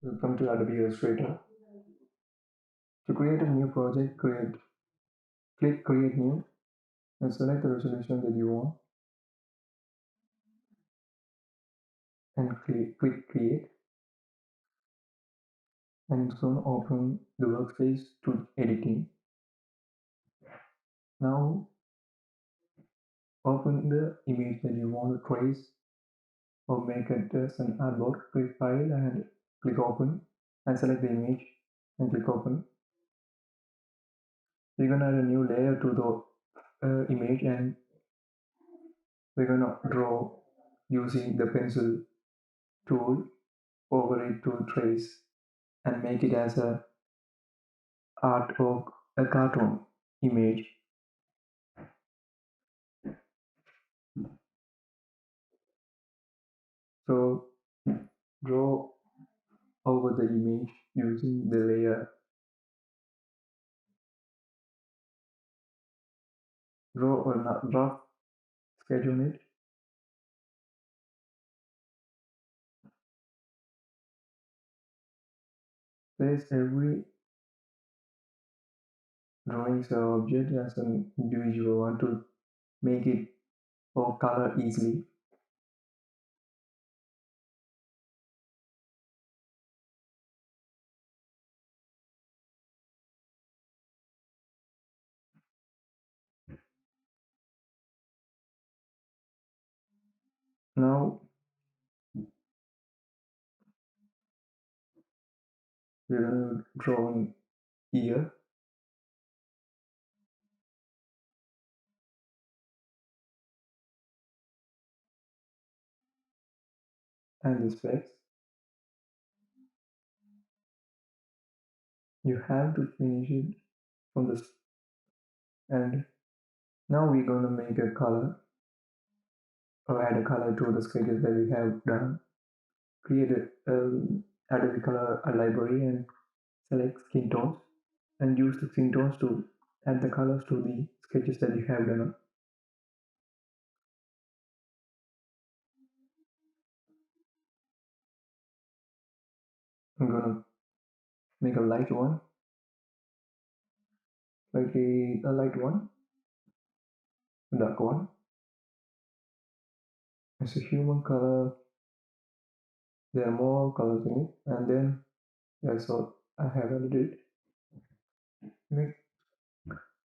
Welcome to Adobe Illustrator. To create a new project, click Create New and select the resolution that you want and click Create, and soon open the workspace to editing. Now open the image that you want to trace or make it as an artboard. Click File and click Open and select the image and click Open. We're gonna add a new layer to the image, and we're gonna draw using the pencil tool over it to trace and make it as a art or a cartoon image. So draw over the image using the layer. Draw a rough sketch on it. Place every drawing object as an individual one to make it or color easily. Now we're gonna draw an ear and the specs. You have to finish it from this, and now we're gonna make a color or add a color to the sketches that we have done. Create a Adobe color library and select skin tones and use the skin tones to add the colors to the sketches that you have done. I'm gonna make a light one, slightly a light one, a dark one. As a human color, there are more colors in it, and then that's all I have added it.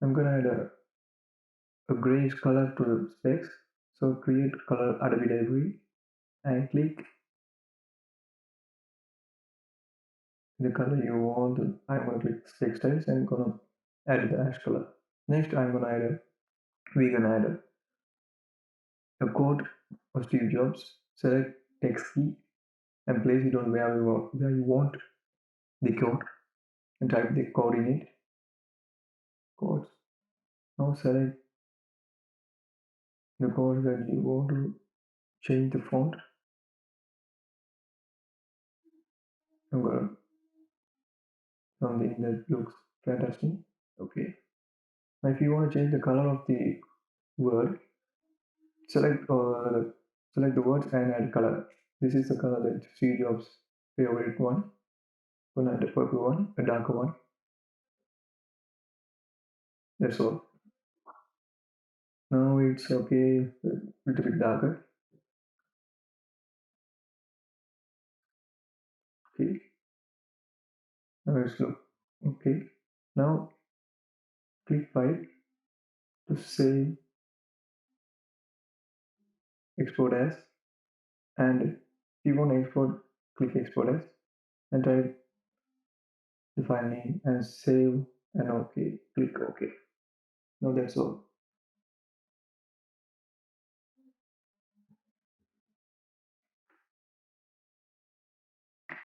I'm gonna add a grayish color to the specs. So create color Adobe library and click the color you want. I'm gonna click specs styles and gonna add the ash color. Next, we're gonna add a quote of Steve Jobs. Select text key and place it on where you want the quote and type the code in it. Quotes. Now select the code that you want to change the font. I'm gonna something that looks fantastic. Okay. Now if you want to change the color of the word, select select the words and add color. This is the color that Steve Jobs' favorite one. Gonna add a purple one, a darker one. That's all. Now it's okay, a little bit darker. Okay. Now it's look okay. Now click File to save, export as, and if you want to export, click Export as and type the file name and save and okay. Click OK. Now that's all.